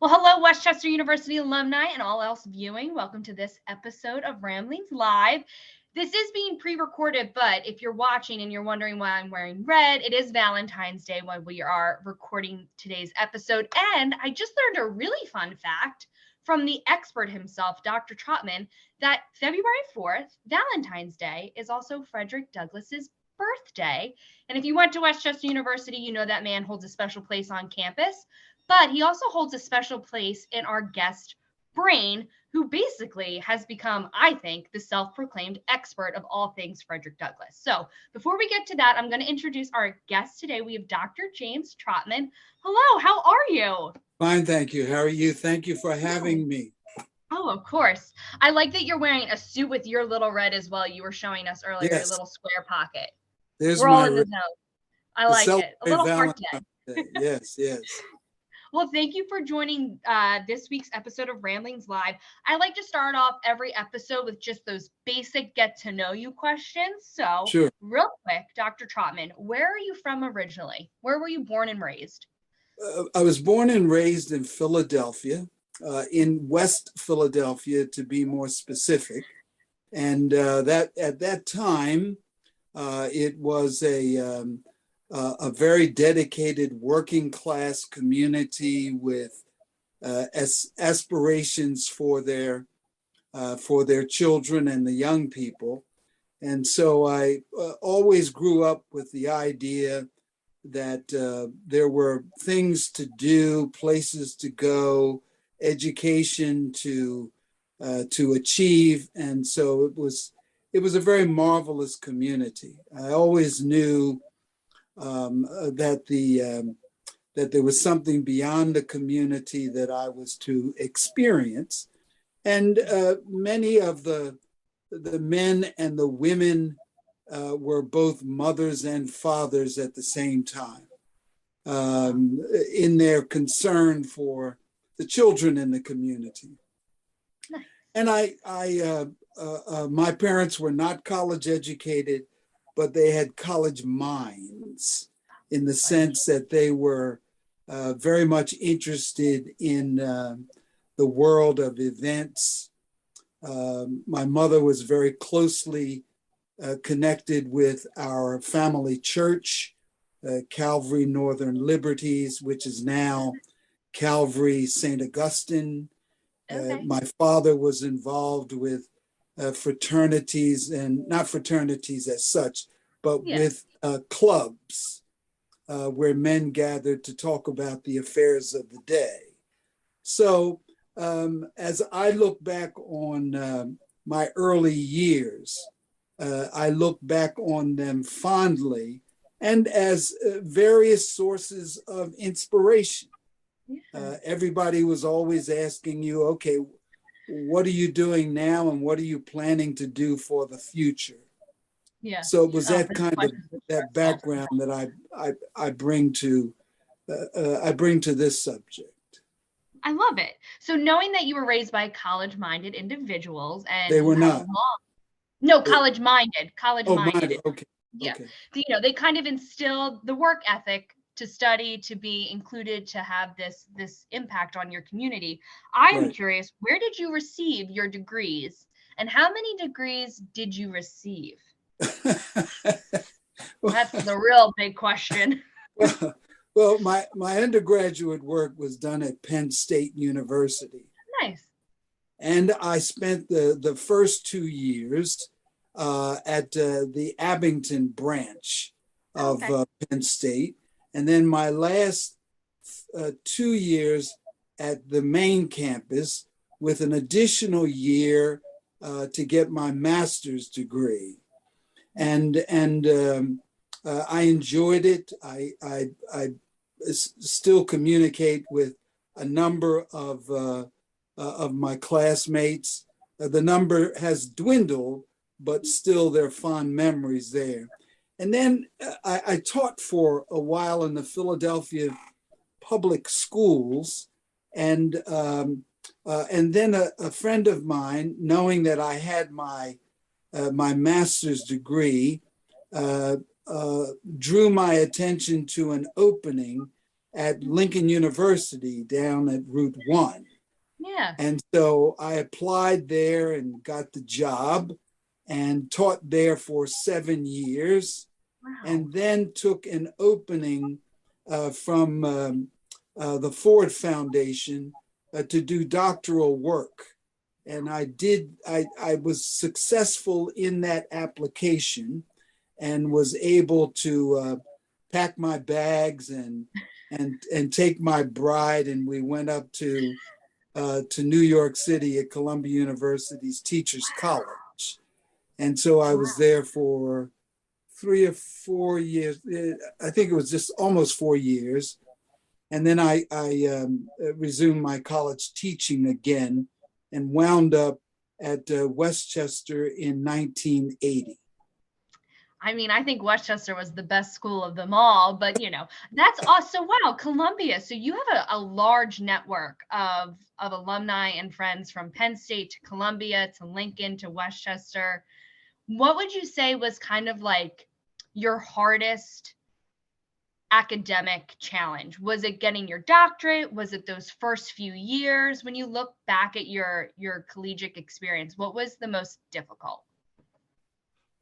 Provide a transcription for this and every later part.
Well, hello, Westchester University alumni and all else viewing. Welcome to this episode of Ramblings Live. This is being pre-recorded, but if you're watching and you're wondering why I'm wearing red, it is Valentine's Day when we are recording today's episode. And I just learned a really fun fact from the expert himself, Dr. Trotman, that February 4th, Valentine's Day, is also Frederick Douglass's birthday. And if you went to Westchester University, you know that man holds a special place on campus. But he also holds a special place in our guest brain, who basically has become, I think, the self-proclaimed expert of all things Frederick Douglass. So before we get to that, I'm going to introduce our guest today. We have Dr. James Trotman. Hello, how are you? Fine, thank you. How are you? Thank you for having me. Oh, of course. I like that you're wearing a suit with your little red as well. You were showing us earlier, Yes. Your little square pocket. There's We're all my in the zone. I like it. A little heart Day. Yes, yes. Well, thank you for joining this week's episode of Ramblings Live. I like to start off every episode with just those basic get-to-know-you questions. So, Sure. Real quick, Dr. Trotman, where are you from originally? Where were you born and raised? I was born and raised in Philadelphia, in West Philadelphia, to be more specific. And that at that time, it was a very dedicated working class community with aspirations for their children and the young people. And so I always grew up with the idea that there were things to do, places to go, education to achieve. And so it was a very marvelous community. I always knew that there was something beyond the community that I was to experience, and many of the men and the women were both mothers and fathers at the same time, in their concern for the children in the community. Nice. And my parents were not college educated, but they had college minds in the sense that they were very much interested in the world of events. My mother was very closely connected with our family church, Calvary Northern Liberties, which is now Calvary St. Augustine. Okay. My father was involved with fraternities, and not fraternities as such, but with clubs where men gathered to talk about the affairs of the day. So as I look back on my early years, I look back on them fondly and as various sources of inspiration. Everybody was always asking you, okay, what are you doing now and what are you planning to do for the future? Yeah. So it was that kind of that background that I bring to this subject. I love it. So knowing that you were raised by college-minded individuals, and they were not. College-minded. Minded. Okay. Yeah. Okay. They kind of instilled the work ethic to study, to be included, to have this impact on your community. I am curious, where did you receive your degrees, and how many degrees did you receive? That's the real big question. Well, my undergraduate work was done at Penn State University. Nice. And I spent the first 2 years at the Abington branch of Penn State. And then my last 2 years at the main campus with an additional year to get my master's degree. And I enjoyed it. I still communicate with a number of my classmates. The number has dwindled, but still there are fond memories there. And then I taught for a while in the Philadelphia public schools, and then a friend of mine, knowing that I had my master's degree, drew my attention to an opening at Lincoln University down at Route 1. Yeah. And so I applied there and got the job and taught there for 7 years. Wow. And then took an opening from the Ford Foundation to do doctoral work. And I was successful in that application and was able to pack my bags and take my bride, and we went up to New York City at Columbia University's Teachers College. And so I was there for 3 or 4 years. I think it was just almost 4 years. And then I resumed my college teaching again and wound up at Westchester in 1980. I mean, I think Westchester was the best school of them all, but that's also, wow, Columbia. So you have a large network of alumni and friends from Penn State to Columbia to Lincoln to Westchester. What would you say was kind of like your hardest academic challenge? Was it getting your doctorate? Was it those first few years? When you look back at your collegiate experience, what was the most difficult?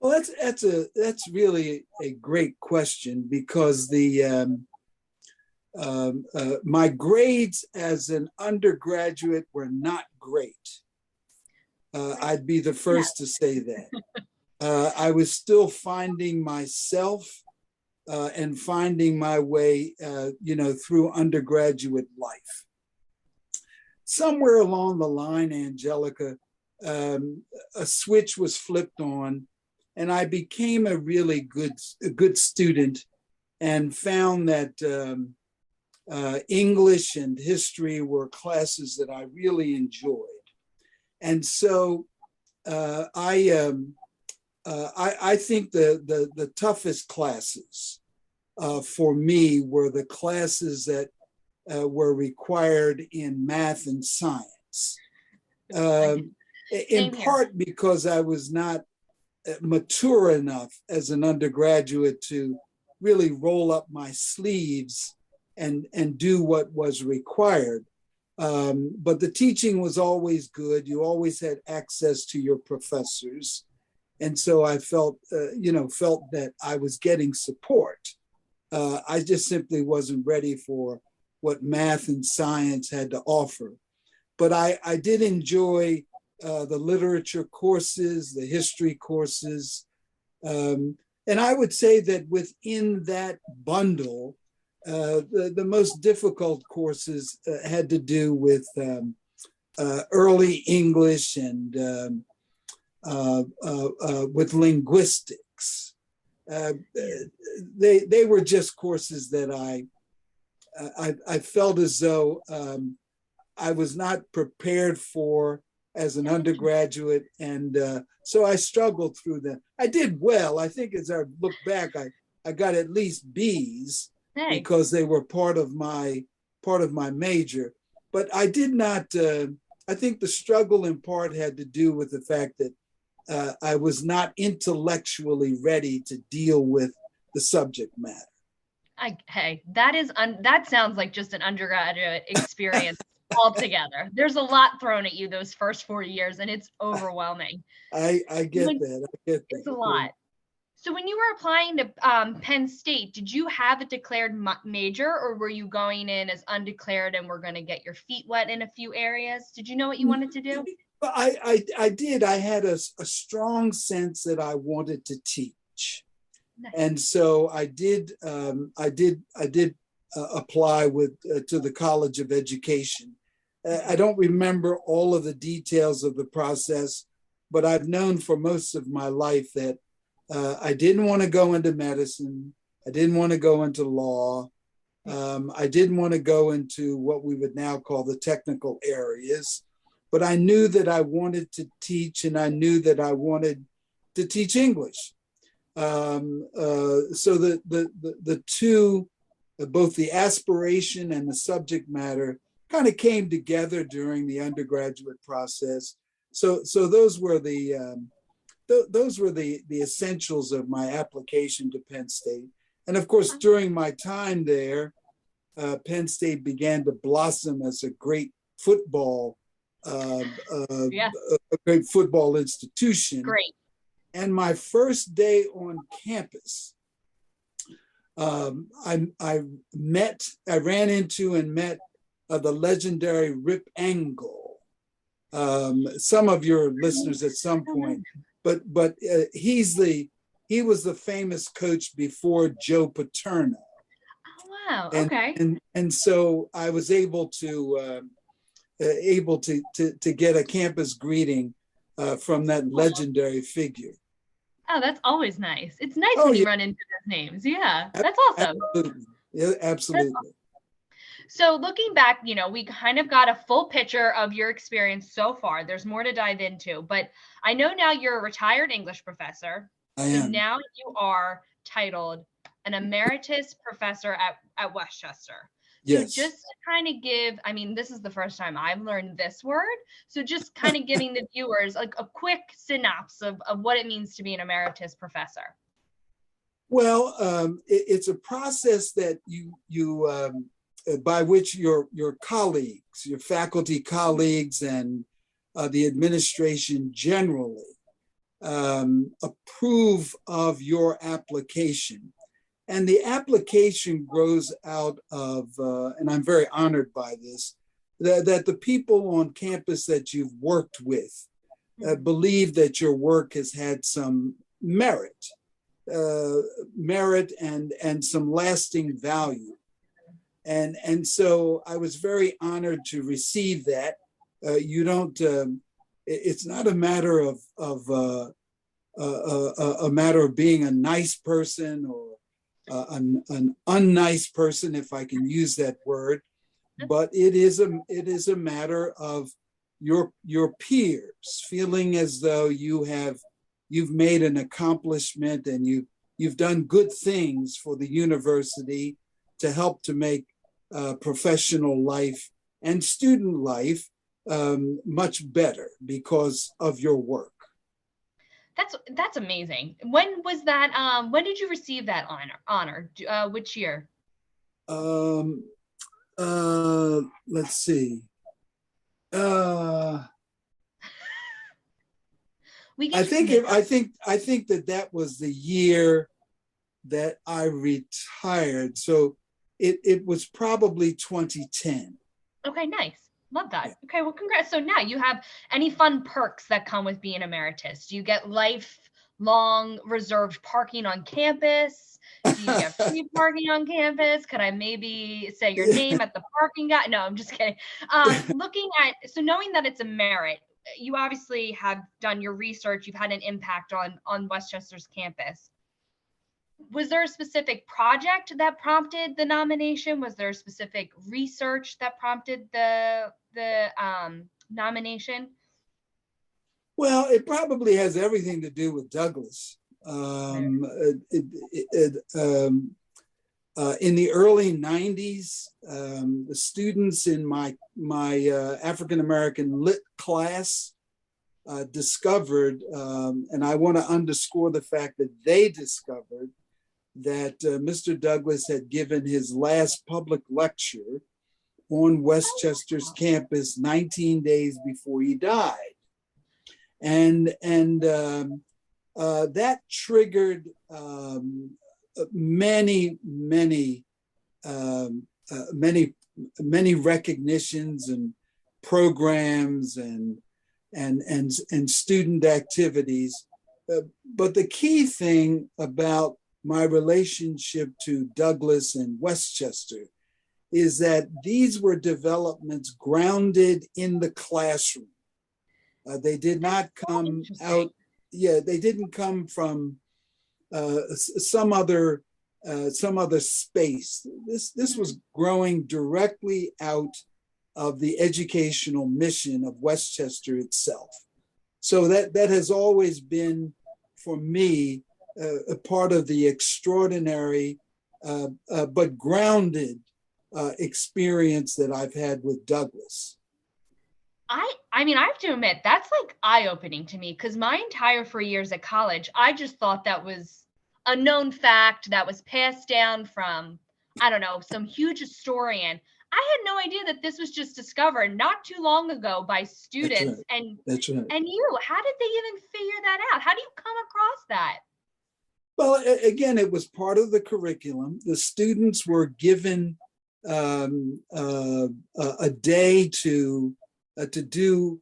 Well, that's really a great question, because my grades as an undergraduate were not great. I'd be the first to say that. I was still finding myself and finding my way, through undergraduate life. Somewhere along the line, Angelica, a switch was flipped on, and I became a really good student, and found that English and history were classes that I really enjoyed. And so I think the toughest classes for me were the classes that were required in math and science, in part because I was not mature enough as an undergraduate to really roll up my sleeves and do what was required. But the teaching was always good. You always had access to your professors. And so I felt that I was getting support. I just simply wasn't ready for what math and science had to offer. But I did enjoy the literature courses, the history courses. And I would say that within that bundle, the most difficult courses had to do with early English and with linguistics. They were just courses that I felt as though I was not prepared for as an undergraduate, and so I struggled through them. I did well. I think as I look back, I got at least B's because they were part of my major. But I did not. I think the struggle in part had to do with the fact that I was not intellectually ready to deal with the subject matter. That sounds like just an undergraduate experience altogether. There's a lot thrown at you those first 4 years, and it's overwhelming. I get that. It's a lot. So when you were applying to Penn State, did you have a declared major, or were you going in as undeclared and were going to get your feet wet in a few areas? Did you know what you wanted to do? I did. I had a strong sense that I wanted to teach. Nice. And so I did apply to the College of Education. I don't remember all of the details of the process, but I've known for most of my life that I didn't want to go into medicine. I didn't want to go into law. I didn't want to go into what we would now call the technical areas, but I knew that I wanted to teach, and I knew that I wanted to teach English. So the two, both the aspiration and the subject matter, kind of came together during the undergraduate process. So those were the essentials of my application to Penn State. And of course, during my time there, Penn State began to blossom as a great football, Yeah. a great football institution. Great. And my first day on campus, I ran into and met the legendary Rip Angle. Some of your listeners at some point, but he was the famous coach before Joe Paterno. Oh, wow. Okay. And so I was able to get a campus greeting from that legendary figure. Oh, that's always nice. It's nice when you run into those names. Yeah, that's awesome. Absolutely. Yeah, absolutely. Awesome. So looking back, we kind of got a full picture of your experience so far. There's more to dive into, but I know now you're a retired English professor. I am. Now you are titled an emeritus professor at Westchester. Yes. So just to kind of give, this is the first time I've learned this word. So just kind of giving the viewers like a quick synopsis of what it means to be an emeritus professor. Well, it's a process that you by which your colleagues, your faculty colleagues, and the administration generally approve of your application. And the application grows out of, and I'm very honored by this, that the people on campus that you've worked with believe that your work has had some merit and some lasting value. And so I was very honored to receive that. It's not a matter of a matter of being a nice person or an unnice person, if I can use that word, but it is a matter of your peers feeling as though you've made an accomplishment and you've done good things for the university to help to make professional life and student life much better because of your work. That's amazing. When was that? When did you receive that honor? Which year? Let's see. I think that was the year that I retired. So it was probably 2010. Okay, nice. Love that. Yeah. Okay, well, congrats. So now you have any fun perks that come with being emeritus? Do you get lifelong reserved parking on campus? Do you get free parking on campus? Could I maybe say your name at the parking guy? No, I'm just kidding. So knowing that it's a merit, you obviously have done your research. You've had an impact on Westchester's campus. Was there a specific project that prompted the nomination? Was there a specific research that prompted the nomination? Well, it probably has everything to do with Douglass. In the early 90s, the students in my African-American lit class discovered, and I want to underscore the fact that they discovered that Mr. Douglass had given his last public lecture on Westchester's campus 19 days before he died. And that triggered many recognitions and programs and student activities. But the key thing about my relationship to Douglass and Westchester is that these were developments grounded in the classroom. They did not come out. Yeah, they didn't come from some other space. This was growing directly out of the educational mission of Westchester itself. So that has always been, for me, a part of the extraordinary but grounded experience that I've had with Douglass. I mean, I have to admit, that's like eye-opening to me, because my entire 4 years at college, I just thought that was a known fact that was passed down from I don't know, some huge historian. I had no idea that this was just discovered not too long ago by students. That's right. And you, how did they even figure that out? How do you come across that? Well, again, it was part of the curriculum. The students were given a day to do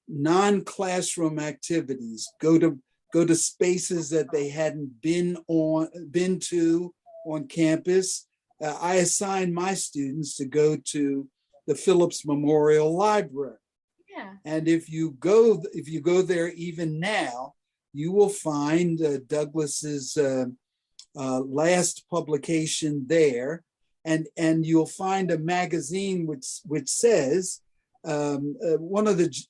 non-classroom activities, go to spaces that they hadn't been to on campus. I assigned my students to go to the Phillips Memorial Library. Yeah. And if you go there even now, you will find Douglass's last publication there, and you'll find a magazine which says one of it's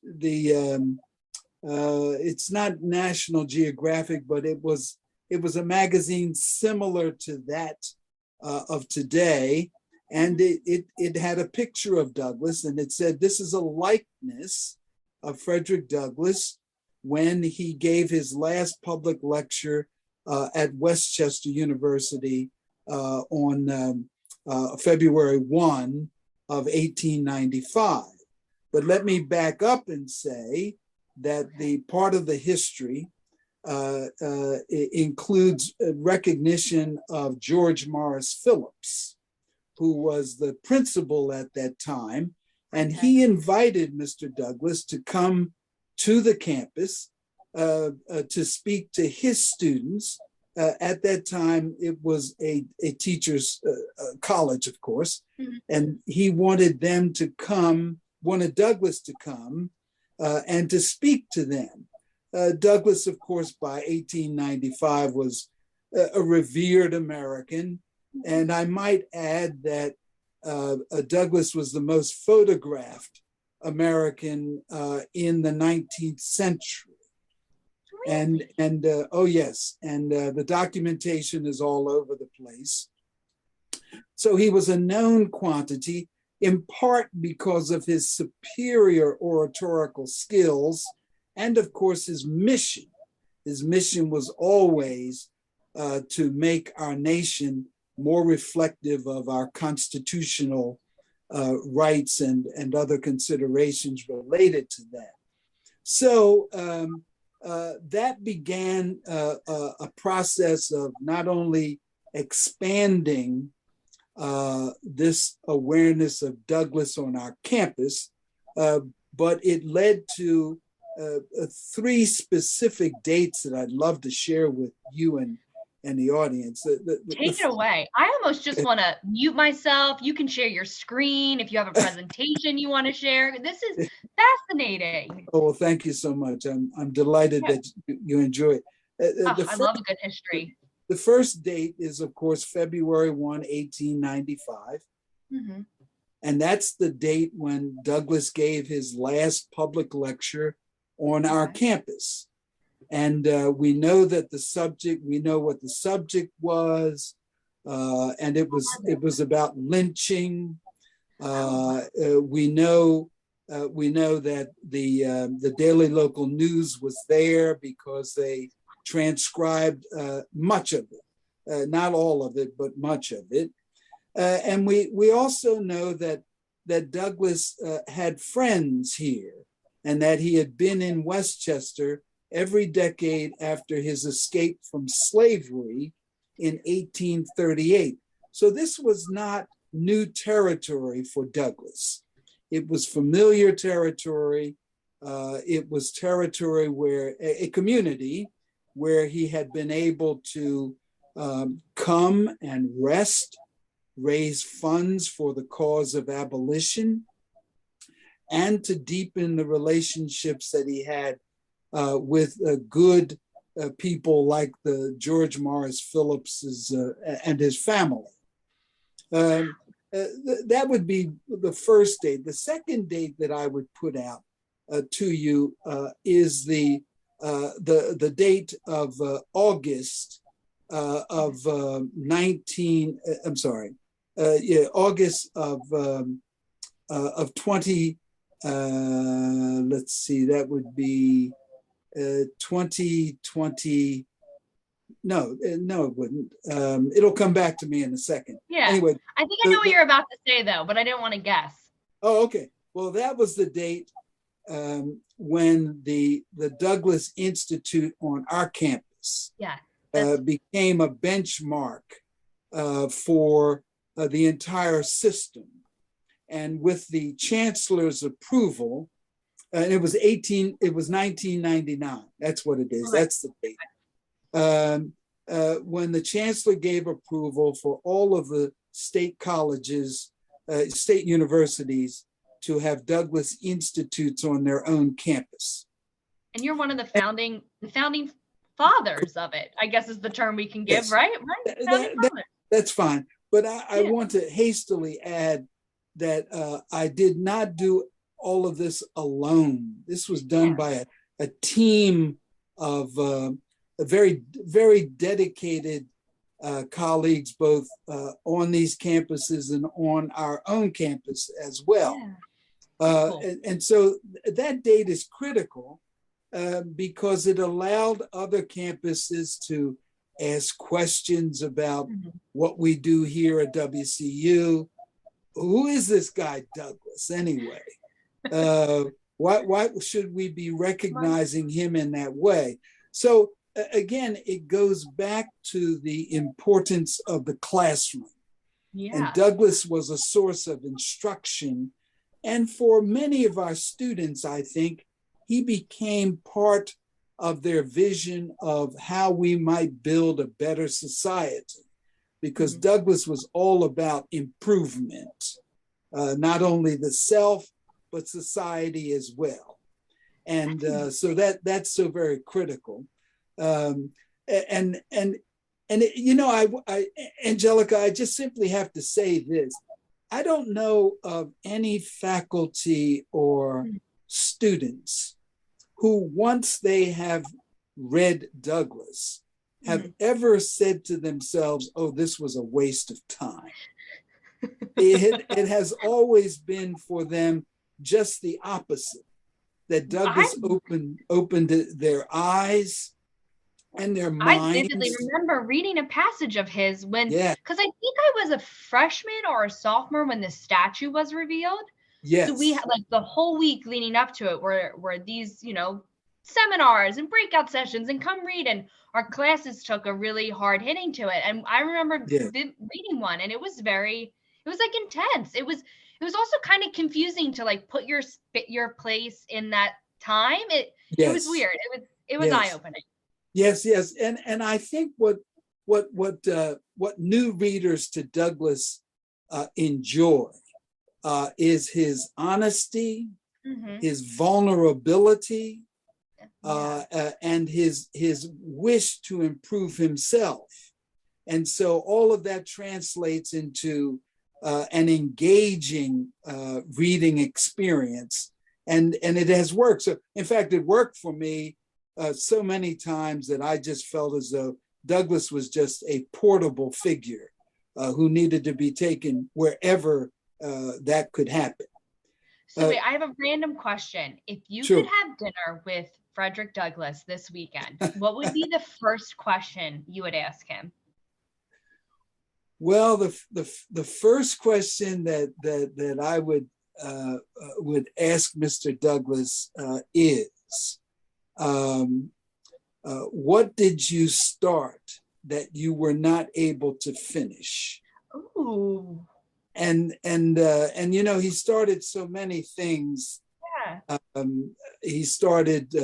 not National Geographic, but it was a magazine similar to that of today, and it had a picture of Douglass, and it said, "This is a likeness of Frederick Douglass when he gave his last public lecture at Westchester University on February 1 of 1895. But let me back up and say that the part of the history includes recognition of George Morris Phillips, who was the principal at that time. And he invited Mr. Douglass to come to the campus to speak to his students. At that time, it was a teacher's college, of course, and he wanted Douglass to come and to speak to them. Douglass, of course, by 1895 was a revered American, and I might add that Douglass was the most photographed American in the 19th century. And oh yes, and the documentation is all over the place. So he was a known quantity, in part because of his superior oratorical skills, and of course his mission. His mission was always to make our nation more reflective of our constitutional rights and other considerations related to that. So that began a process of not only expanding this awareness of Douglass on our campus, but it led to 3 specific dates that I'd love to share with you and the audience. Take it away. I almost just want to mute myself. You can share your screen if you have a presentation you want to share. This is fascinating. Oh, well, thank you so much. I'm delighted that you enjoy it. I love a good history. The first date is, of course, February 1, 1895. And that's the date when Douglass gave his last public lecture on our campus. And we know what the subject was, and it was about lynching. We know that the Daily Local News was there because they transcribed much of it, not all of it, but much of it. And we also know that Douglass had friends here, and that he had been in Westchester every decade after his escape from slavery in 1838. So this was not new territory for Douglass. It was familiar territory. It was territory where a community where he had been able to come and rest, raise funds for the cause of abolition, and to deepen the relationships that he had with good people like the George Morris Phillipses and his family. That would be the first date. The second date that I would put out to you is the date of August of August of 20. Let's see, that would be 2020. No, no, it wouldn't. It'll come back to me in a second. Yeah. Anyway, I think I know what you're about to say, though, but I didn't want to guess. Oh, okay. Well, that was the date when the Douglass Institute on our campus became a benchmark for the entire system. And with the chancellor's approval, and it was 1999. That's what it is. Right. That's the date. When the chancellor gave approval for all of the state colleges, state universities to have Douglass Institutes on their own campus. And you're one of the founding fathers of it, I guess is the term we can give, yes. Right? That's fine. But I want to hastily add that I did not do all of this alone. This was done by a team of very, very dedicated colleagues, both on these campuses and on our own campus as well. Yeah. Cool. And so that date is critical because it allowed other campuses to ask questions about what we do here at WCU. Who is this guy Douglass anyway? Why should we be recognizing him in that way? So again, it goes back to the importance of the classroom. Yeah. And Douglass was a source of instruction. And for many of our students, I think, he became part of their vision of how we might build a better society. Because Douglass was all about improvement, not only the self, but society as well. And so that's so very critical. Angelica, I just simply have to say this. I don't know of any faculty or students who, once they have read Douglass, have ever said to themselves, oh, this was a waste of time. It has always been for them just the opposite, that Douglass opened their eyes and their minds. I vividly remember reading a passage of his when, because I think I was a freshman or a sophomore when the statue was revealed. Yes. So we had like the whole week leading up to it were these, seminars and breakout sessions and come read, and our classes took a really hard hitting to it. And I remember reading one, and it was like intense. It was also kind of confusing to like put your place in that time. It was weird. It was eye-opening. Yes. And I think what new readers to Douglass enjoy is his honesty, his vulnerability, and his wish to improve himself. And so all of that translates into an engaging reading experience. And it has worked. So in fact, it worked for me so many times that I just felt as though Douglass was just a portable figure who needed to be taken wherever that could happen. So wait, I have a random question. If you could have dinner with Frederick Douglass this weekend, what would be the first question you would ask him? Well, the first question that I would ask Mr. Douglass is, what did you start that you were not able to finish? Ooh. And he started so many things. Yeah. He started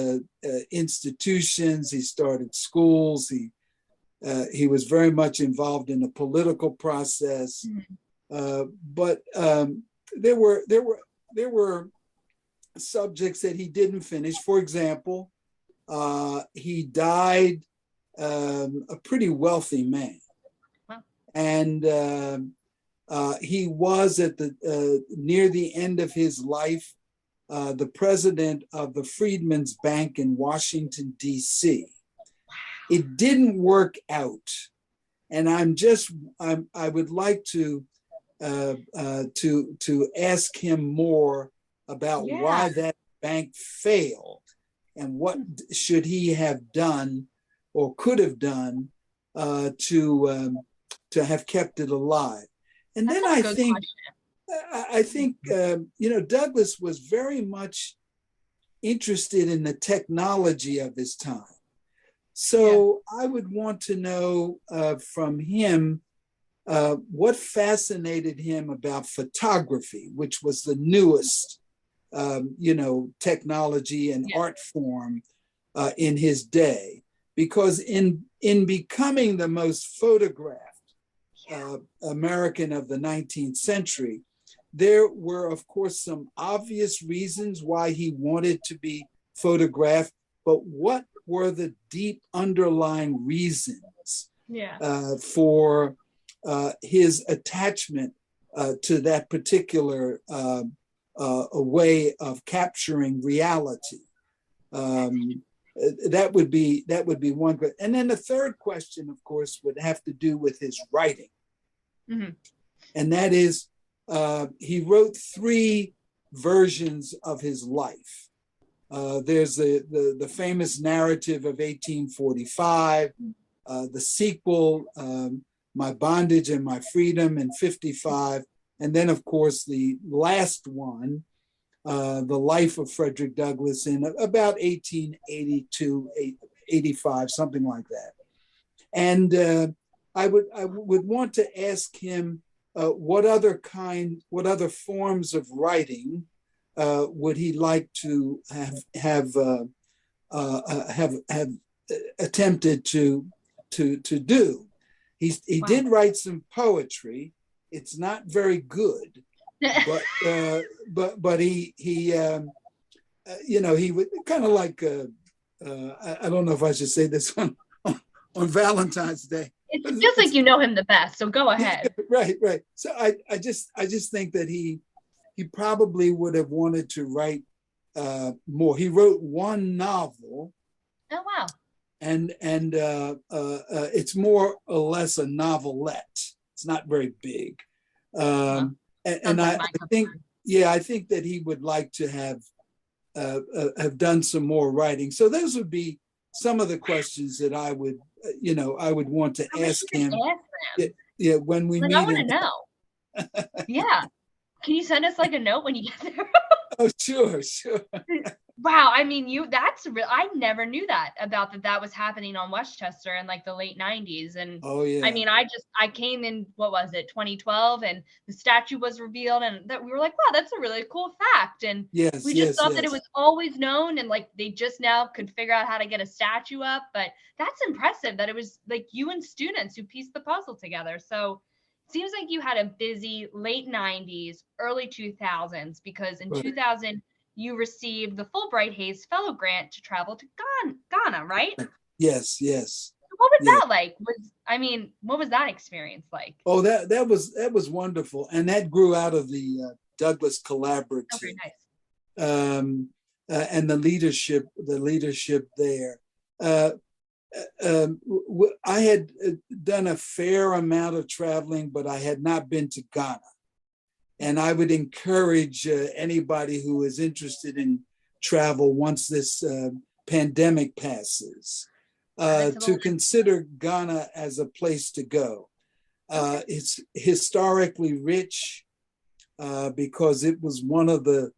institutions. He started schools. He was very much involved in the political process. But there were subjects that he didn't finish. For example, he died a pretty wealthy man. Wow. And he was at the near the end of his life, the president of the Freedmen's Bank in Washington, D.C. Wow. It didn't work out, and I would like to ask him more about why that bank failed and what should he have done or could have done to have kept it alive. And That's then a good I think Douglass was very much interested in the technology of his time. So I would want to know from him what fascinated him about photography, which was the newest, technology and art form in his day. Because in becoming the most photographed American of the 19th century, there were, of course, some obvious reasons why he wanted to be photographed, but what were the deep underlying reasons for his attachment to that particular way of capturing reality? That would be one question. And then the third question, of course, would have to do with his writing. Mm-hmm. And that is, he wrote 3 versions of his life. There's the famous narrative of 1845, the sequel, My Bondage and My Freedom in 55, and then, of course, the last one, The Life of Frederick Douglass in about 1882, 85, something like that. And I would want to ask him what other forms of writing would he like to have attempted to do. He did write some poetry. It's not very good, but he would kind of like I don't know if I should say this on Valentine's Day. It feels like you know him the best, so go ahead. Right. So I just think that he probably would have wanted to write more. He wrote 1 novel. Oh wow! And it's more or less a novelette. It's not very big. And I think that he would like to have done some more writing. So those would be some of the questions that I would want to ask him. When we meet. I want to know. Yeah. Can you send us like a note when you get there? Oh, sure. Wow. I mean, that's real. I never knew that about that was happening on Westchester in like the late 90s. And I mean, I came in, what was it, 2012, and the statue was revealed, and that we were like, wow, that's a really cool fact. And we just thought that it was always known, and like they just now could figure out how to get a statue up. But that's impressive that it was like you and students who pieced the puzzle together. So it seems like you had a busy late 90s, early 2000s, because in 2000, you received the Fulbright Hayes Fellow Grant to travel to Ghana, right? Yes. What was that like? What was that experience like? Oh, that was wonderful, and that grew out of the Douglass Collaborative, and the leadership there. I had done a fair amount of traveling, but I had not been to Ghana. And I would encourage anybody who is interested in travel once this pandemic passes to consider Ghana as a place to go. It's historically rich because it was one of the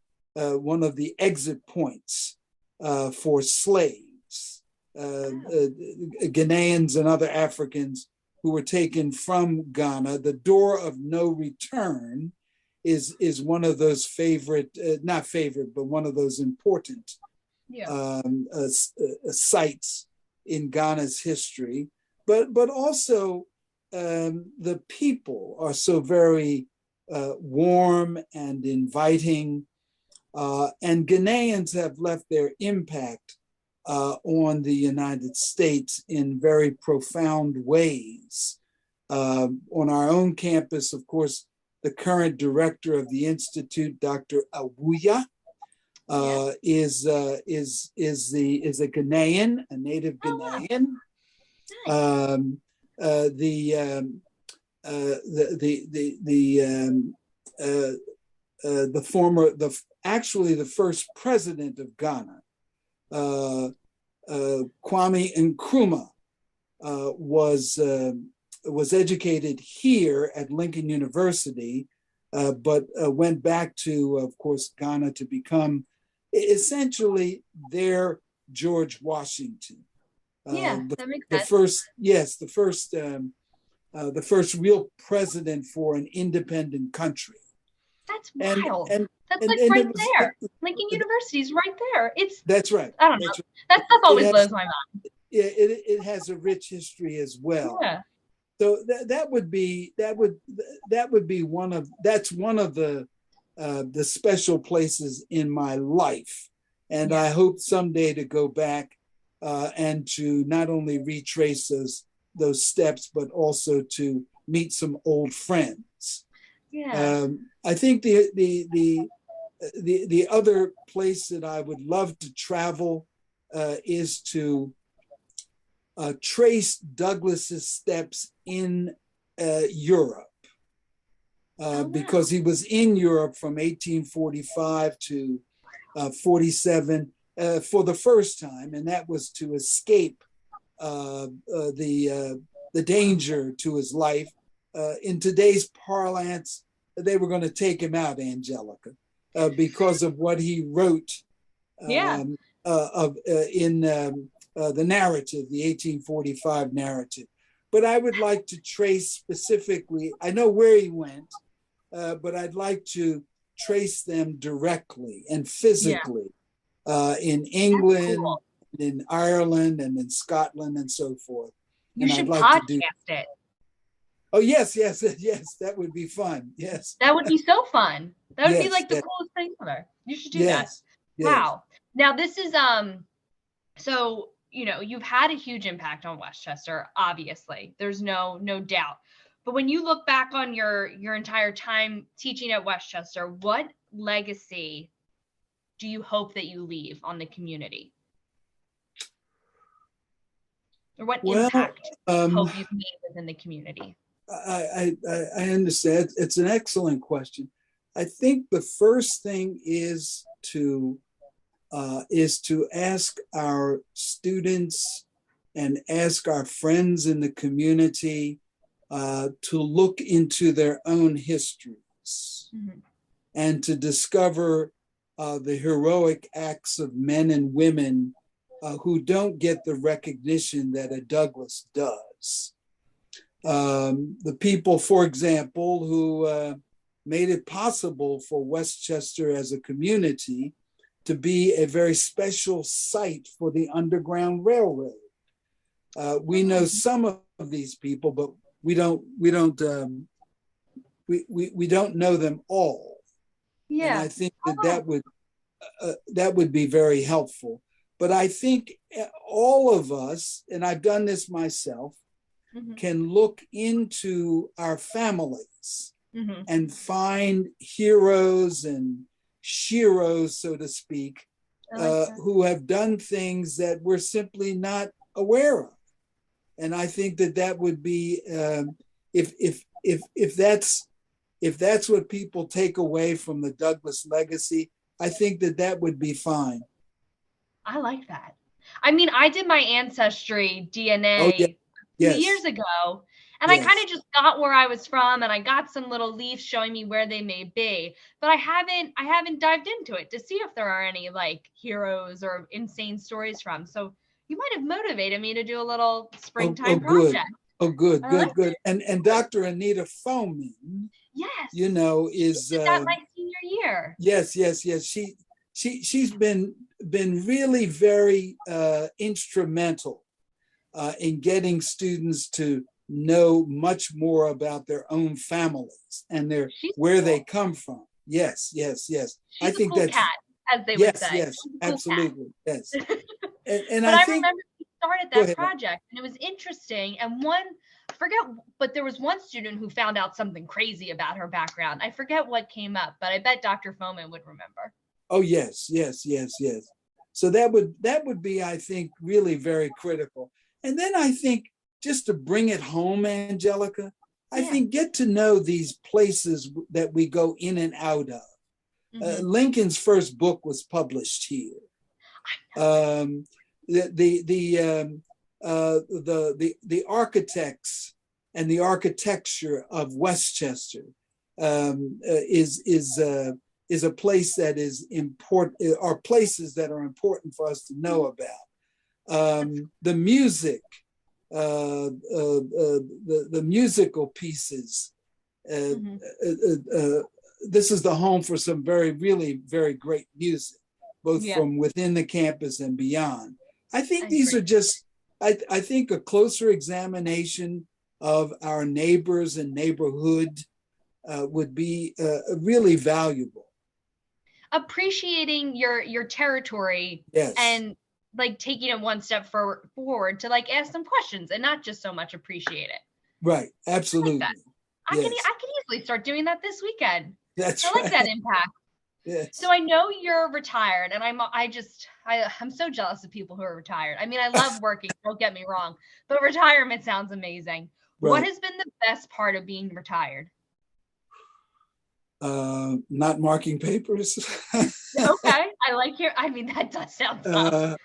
exit points for slaves, Ghanaians and other Africans who were taken from Ghana. The door of no return is one of those not favorite, but one of those important sites in Ghana's history. But also the people are so very warm and inviting, and Ghanaians have left their impact on the United States in very profound ways. On our own campus, of course, the current director of the Institute, Dr. Awuya, is a Ghanaian, a native Ghanaian. The first president of Ghana, Kwame Nkrumah, was educated here at Lincoln University, but went back to, of course, Ghana to become essentially their George Washington. That makes sense. The first real president for an independent country. That's wild. That's right there. Lincoln University's right there. That's right. I don't know. Right. That stuff always blows my mind. Yeah, it has a rich history as well. Yeah. So that would be one of the special places in my life, and I hope someday to go back and to not only retrace those steps, but also to meet some old friends. Yeah. I think the other place that I would love to travel is to trace Douglass's steps in Europe, because he was in Europe from 1845 to 47 for the first time, and that was to escape the danger to his life. In today's parlance, they were going to take him out, Angelica, because of what he wrote in the narrative, the 1845 narrative. But I would like to trace specifically, I know where he went, but I'd like to trace them directly and physically in England, cool. In Ireland, and in Scotland, and so forth. You should podcast it. Oh, yes, that would be fun. Yes. That would be so fun. That would be like the coolest thing ever. You should do that. Yes. Wow. Now this is, so, you've had a huge impact on Westchester, obviously. There's no doubt. But when you look back on your entire time teaching at Westchester, what legacy do you hope that you leave on the community? Or what impact do you hope you've made within the community? I understand. It's an excellent question. I think the first thing is to ask our students and ask our friends in the community to look into their own histories, mm-hmm. and to discover the heroic acts of men and women who don't get the recognition that a Douglass does. The people, for example, who made it possible for Westchester as a community to be a very special site for the Underground Railroad. We know some of these people, but we don't know them all. Yeah, and I think that would be very helpful. But I think all of us, and I've done this myself, mm-hmm. can look into our families, mm-hmm. and find heroes and sheroes, so to speak, who have done things that we're simply not aware of. And I think that would be, if that's what people take away from the Douglass legacy, I think that would be fine. I like that. I mean, I did my ancestry DNA years ago, and I kind of just got where I was from, and I got some little leaves showing me where they may be, but I haven't dived into it to see if there are any like heroes or insane stories from. So you might have motivated me to do a little springtime project. Good. And Dr. Anita Foman, is that my senior year. Yes. She's been really very instrumental in getting students to know much more about their own families and where they come from. Yes. She's I think that's cat, as they would say. Yes, absolutely. Cat. Yes. And I remember we started that project, and it was interesting. And but there was one student who found out something crazy about her background. I forget what came up, but I bet Dr. Foman would remember. Oh, yes. So that would be, I think, really very critical. And then I think, just to bring it home, Angelica, I think get to know these places that we go in and out of. Mm-hmm. Lincoln's first book was published here. the architects and the architecture of Westchester is a place that is important, are places that are important for us to know about. The music, the musical pieces. This is the home for some really very great music, both from within the campus and beyond. I think these are just, I think a closer examination of our neighbors and neighborhood would be really valuable. Appreciating your territory, and like taking it one step forward to like ask some questions and not just so much appreciate it. Right, absolutely. I can easily start doing that this weekend. That's I like that impact. Yes. So I know you're retired, and I'm so jealous of people who are retired. I mean, I love working, don't get me wrong, but retirement sounds amazing. Right. What has been the best part of being retired? Not marking papers. Okay, that does sound tough.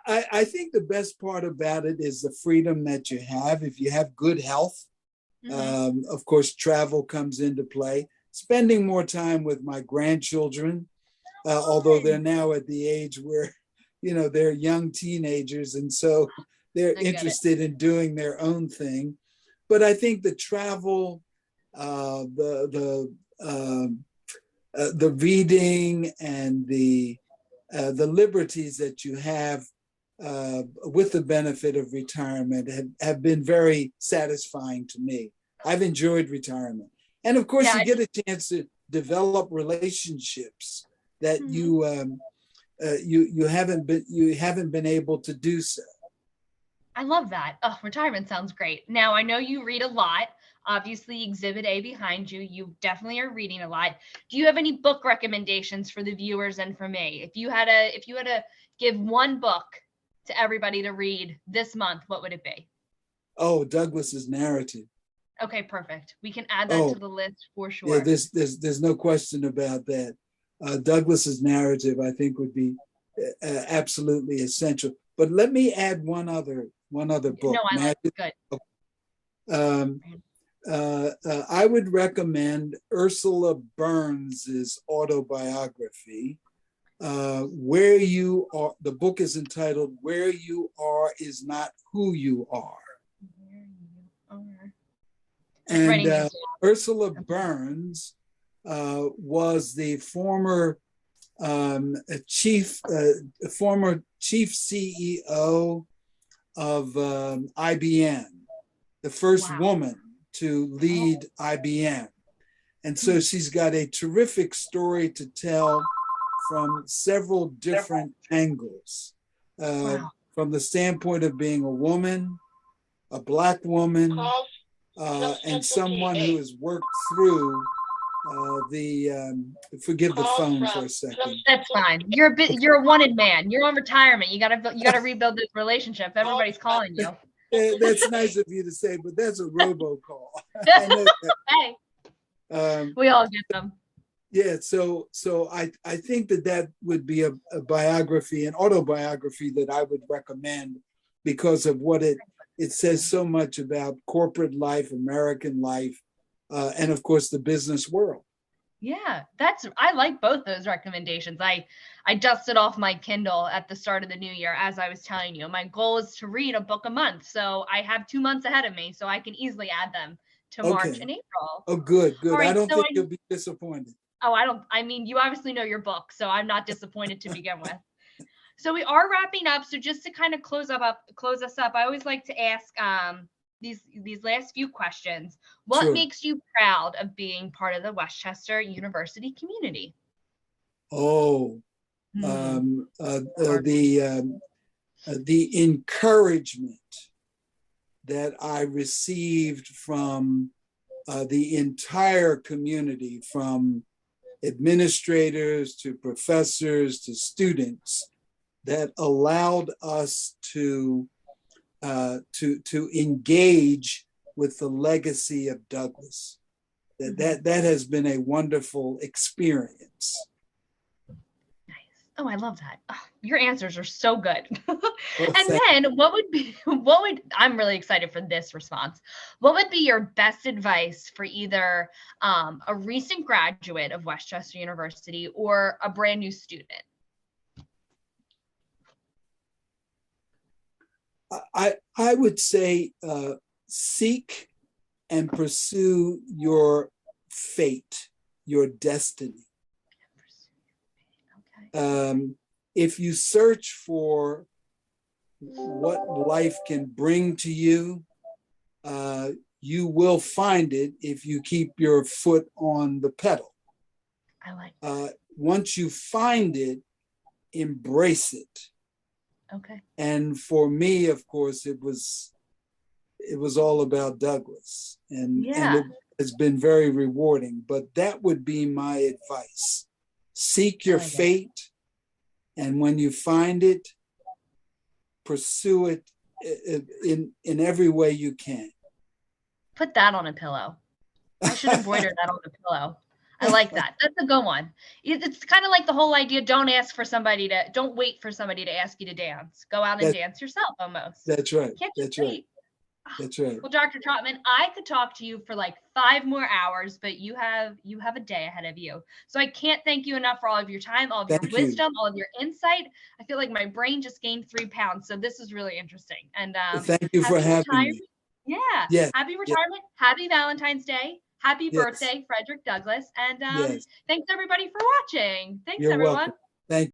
I think the best part about it is the freedom that you have. If you have good health, of course, travel comes into play. Spending more time with my grandchildren, although they're now at the age where, they're young teenagers, and so they're interested in doing their own thing. But I think the travel, the reading, and the liberties that you have with the benefit of retirement have been very satisfying to me. I've enjoyed retirement. And of course, you get a chance to develop relationships that you haven't been able to do so. I love that. Oh, retirement sounds great. Now, I know you read a lot. Obviously, Exhibit A behind you. You definitely are reading a lot. Do you have any book recommendations for the viewers and for me? If you had to give one book to everybody to read this month, what would it be? Oh, Douglass's Narrative. Okay, perfect. We can add that to the list for sure. Yeah, there's no question about that. Douglass's Narrative, I think, would be absolutely essential. But let me add one other book. No, I like it. Good. I would recommend Ursula Burns's autobiography. Where You Are. The book is entitled "Where You Are Is Not Who You Are." And Ursula Burns was the former chief CEO of IBM, the first woman to lead IBM. And so she's got a terrific story to tell from several different angles, from the standpoint of being a woman, a Black woman, and someone who has worked through forgive the phone for a second. That's fine. You're a wanted man. You're on retirement. You gotta rebuild this relationship. Everybody's calling you. That's nice of you to say, but that's a robocall. Hey, we all get them. Yeah, so I think that would be a biography, an autobiography that I would recommend because of what it says so much about corporate life, American life, and of course the business world. Yeah, I like both those recommendations. I dusted off my Kindle at the start of the new year, as I was telling you. My goal is to read a book a month, so I have 2 months ahead of me, so I can easily add them to March and April. Oh, good. Right, I don't think you'll be disappointed. Oh, you obviously know your book, so I'm not disappointed to begin with. So we are wrapping up. So just to kind of close us up, I always like to ask these last few questions. What makes you proud of being part of the Westchester University community? The encouragement that I received from the entire community, from administrators to professors to students, that allowed us to engage with the legacy of Douglass. That has been a wonderful experience. Nice. Oh, I love that. Oh, your answers are so good. Well, And then I'm really excited for this response. What would be your best advice for either a recent graduate of Westchester University or a brand new student? I would say seek and pursue your fate, your destiny. Okay. If you search for what life can bring to you, you will find it if you keep your foot on the pedal. I like that. Once you find it, embrace it. Okay. And for me, of course, it was all about Douglass, and it has been very rewarding. But that would be my advice: seek your fate, and when you find it, pursue it in every way you can. Put that on a pillow. I should embroider that on the pillow. I like that. That's a good one. It's kind of like the whole idea, don't wait for somebody to ask you to dance. Go out and dance yourself almost. That's right. That's right. That's right. Well, Dr. Trotman, I could talk to you for like 5 more hours, but you have a day ahead of you. So I can't thank you enough for all of your time, all of your wisdom, all of your insight. I feel like my brain just gained 3 pounds. So this is really interesting. And thank you for having me. Yeah. Yes. Happy retirement. Yes. Happy Valentine's Day. Happy birthday, Frederick Douglass. And thanks everybody for watching. Thanks, everyone. Welcome.